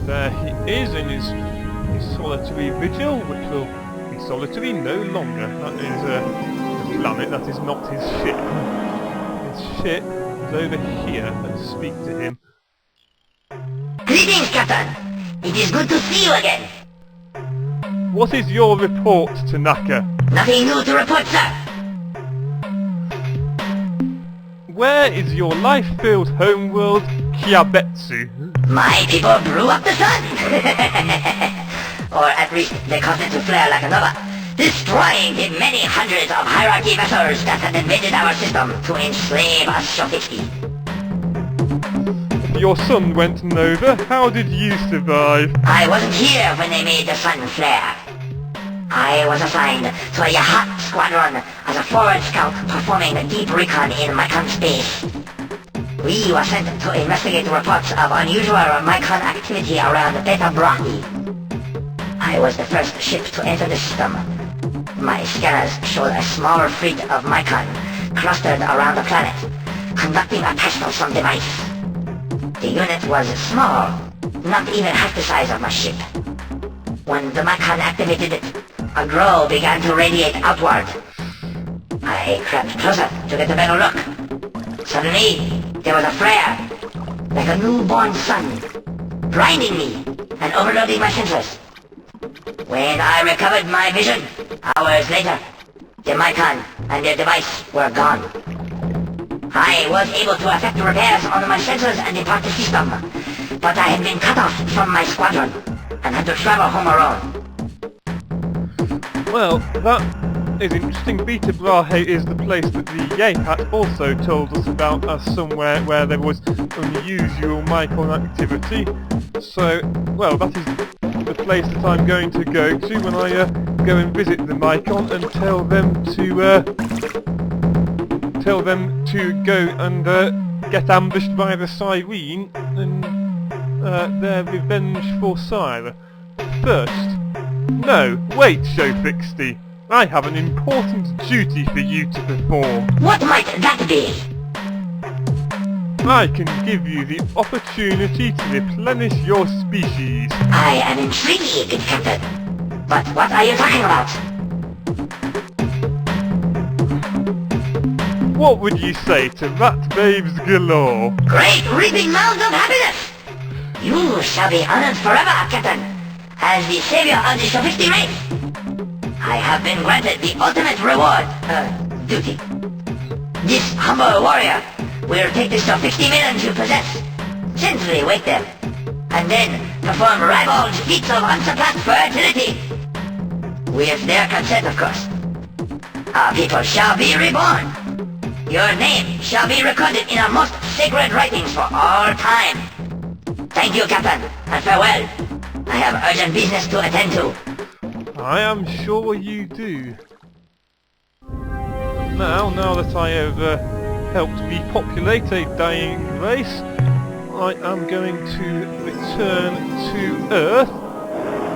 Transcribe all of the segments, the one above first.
There he is in his solitary vigil, which will be solitary no longer. That is the planet, that is not his ship. His ship is over here. Let's speak to him. Greetings, Captain! It is good to see you again! What is your report, Tanaka? Nothing new to report, sir! Where is your life-filled homeworld, Kyabetsu? My people blew up the sun! Or at least they caused it to flare like a nova, destroying the many hundreds of hierarchy vessels that had invaded our system to enslave us Shofiki. Your son went nova. How did you survive? I wasn't here when they made the sun flare. I was assigned to a Yahat squadron as a forward scout performing deep recon in Micron space. We were sent to investigate reports of unusual Micron activity around Beta Brahi. I was the first ship to enter the system. My scanners showed a small fleet of Micron clustered around the planet, conducting a test of some device. The unit was small, not even half the size of my ship. When the Micron activated it, a glow began to radiate outward. I crept closer to get a better look. Suddenly, there was a flare, like a newborn sun, blinding me and overloading my sensors. When I recovered my vision, hours later, the Micron and their device were gone. I was able to effect repairs on my sensors and depart the system, but I had been cut off from my squadron and had to travel home alone. Well, that is interesting. Beta Brahe is the place that the Yehat also told us about as somewhere where there was unusual Micron activity. So, well, that is the place that I'm going to go to when I go and visit the Micron and tell them to go and get ambushed by the Cyrene and their revengeful sire. First, no, wait, Shofixty. I have an important duty for you to perform. What might that be? I can give you the opportunity to replenish your species. I am intrigued, Captain. But what are you talking about? What would you say to rat babes galore? Great reaping mouths of happiness! You shall be honored forever, Captain, as the savior of the Shofixty race. I have been granted the ultimate reward, duty. This humble warrior will take the Shofixty maidens you possess, gently wake them, and then perform ribald feats of unsurpassed fertility. With their consent, of course. Our people shall be reborn. Your name shall be recorded in our most sacred writings for all time. Thank you, Captain, and farewell. I have urgent business to attend to. I am sure you do. Now that I have helped repopulate a dying race, I am going to return to Earth,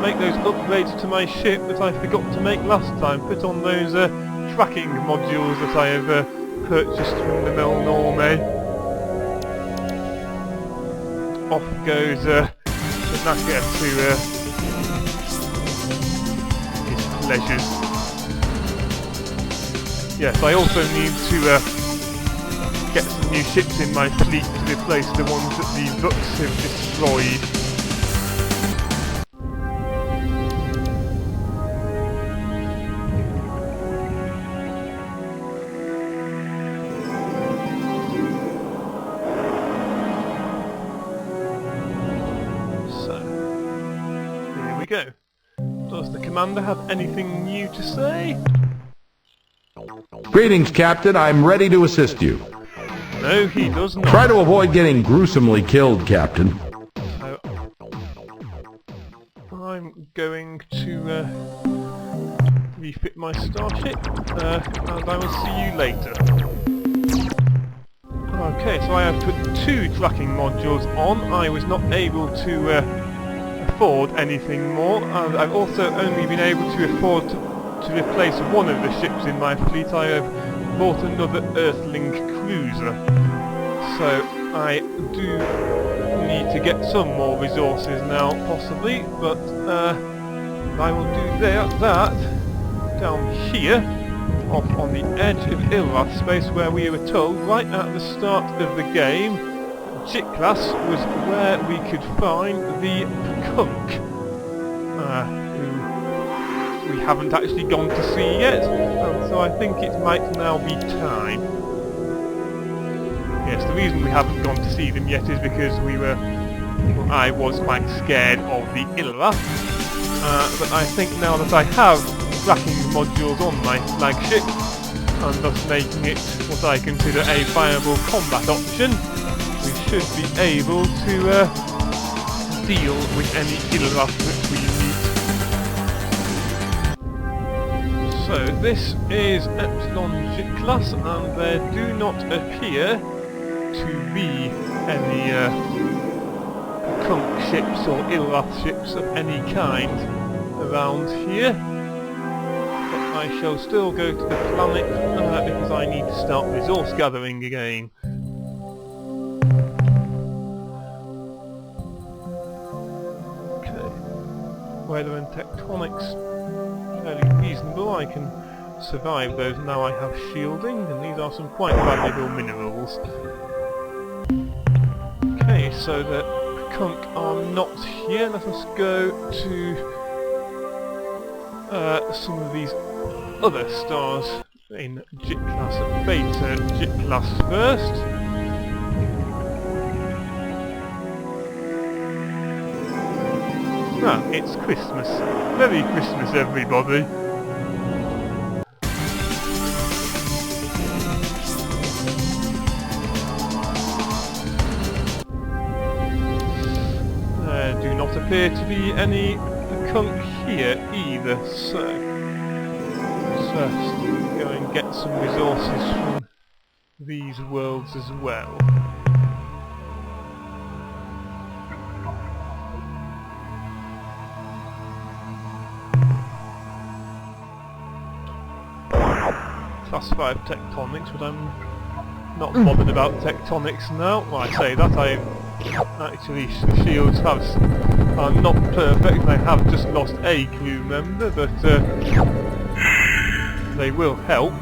make those upgrades to my ship that I forgot to make last time, put on those tracking modules that I have purchased from the Melnorme. Off goes Tanaka to his pleasures. Yes, I also need to get some new ships in my fleet to replace the ones that the Bucks have destroyed. Go. Does the commander have anything new to say? Greetings, Captain. I'm ready to assist you. No, he does not. Try to avoid getting gruesomely killed, Captain. So, I'm going to refit my starship, and I will see you later. Okay, so I have put 2 tracking modules on. I was not able to afford anything more, and I've also only been able to afford to replace one of the ships in my fleet. I have bought another Earthling cruiser, so I do need need to get some more resources now, possibly, but I will do that down here, off on the edge of Ilrath space, where we were told right at the start of the game Jiklas was where we could find the Pkunk, who we haven't actually gone to see yet, and so I think it might now be time. Yes, the reason we haven't gone to see them yet is because I was quite scared of the Ilrath, but I think now that I have tracking modules on my flagship, and thus making it what I consider a viable combat option, we should be able to deal with any Ilrath that we meet. So this is Epsilon Jiklas, and there do not appear to be any Pkunk ships or Ilrath ships of any kind around here. But I shall still go to the planet because I need to start resource gathering again. Okay, weather and tectonics fairly reasonable. I can survive those now I have shielding, and these are some quite valuable minerals. Okay, so the Pkunk are not here. Let us go to some of these other stars in Jiklas, Beta Jiklas first. Ah, it's Christmas. Merry Christmas, everybody. There do not appear to be any Pkunk here either, so let's go and get some resources from these worlds as well. Class 5 tectonics, but I'm not bothered about tectonics now. Well, I say that, actually the shields are not perfect. I have just lost a crew member, but they will help.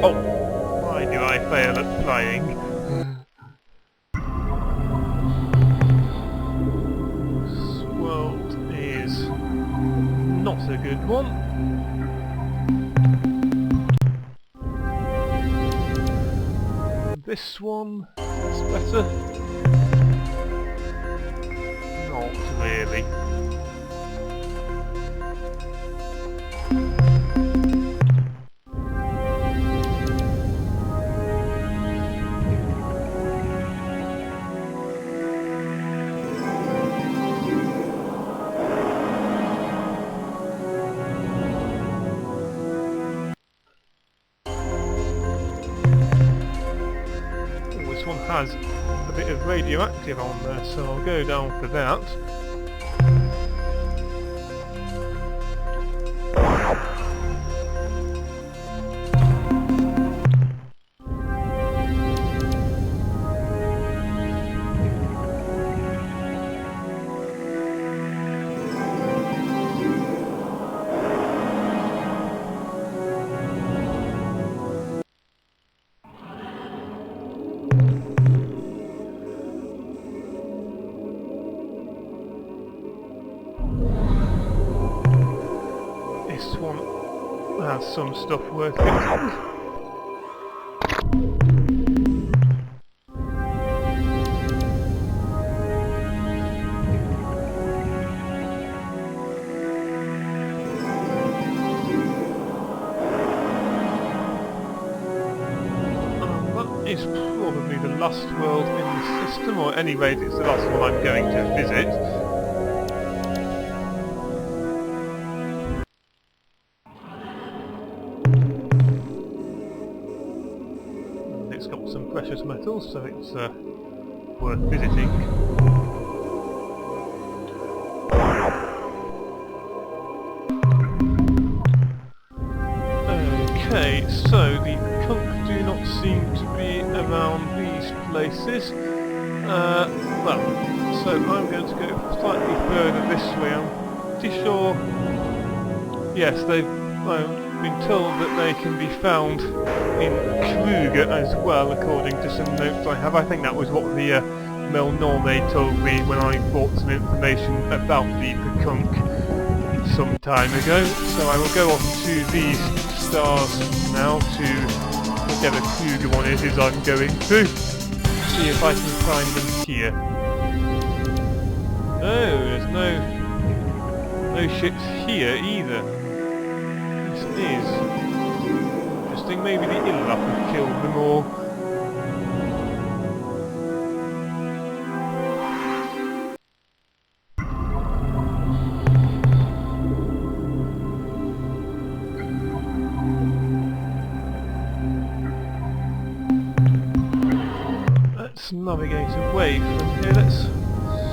Oh, why do I fail at flying? This world is not a good one. This one is better. Not really. Has a bit of radioactive on there, so I'll go down for that. This one has some stuff worth getting. is probably the last world in the system, or at any rate it's the last one I'm going to visit. And it's got some precious metals, so it's worth visiting. Okay, so the Pkunk do not seem to be around these places. Well, so I'm going to go slightly further this way. I'm pretty sure... Yes, I've been told that they can be found in Kruger as well, according to some notes I have. I think that was what the Melnorme told me when I brought some information about the Pkunk some time ago. So I will go on to these stars now to whichever Kruger one it is I'm going to. See if I can find them here. No, there's no ships here either. This is interesting. Maybe the Illap have killed them all. Let's navigate away from here. Let's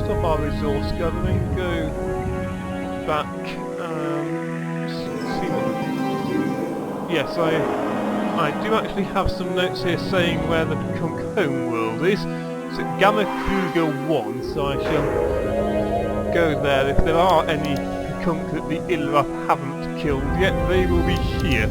stop our resource gathering, go back and see what... Yes, I do actually have some notes here saying where the Pkunk homeworld is. It's at Gamma Kruger 1, so I shall go there. If there are any Pkunk that the Illap haven't killed yet, they will be here.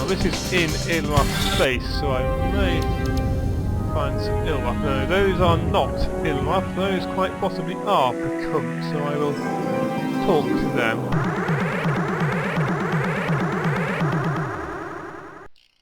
This is in Illap space, so I may find some Illap. No, those are not Illap, those quite possibly are Pkunk, so I will talk to them.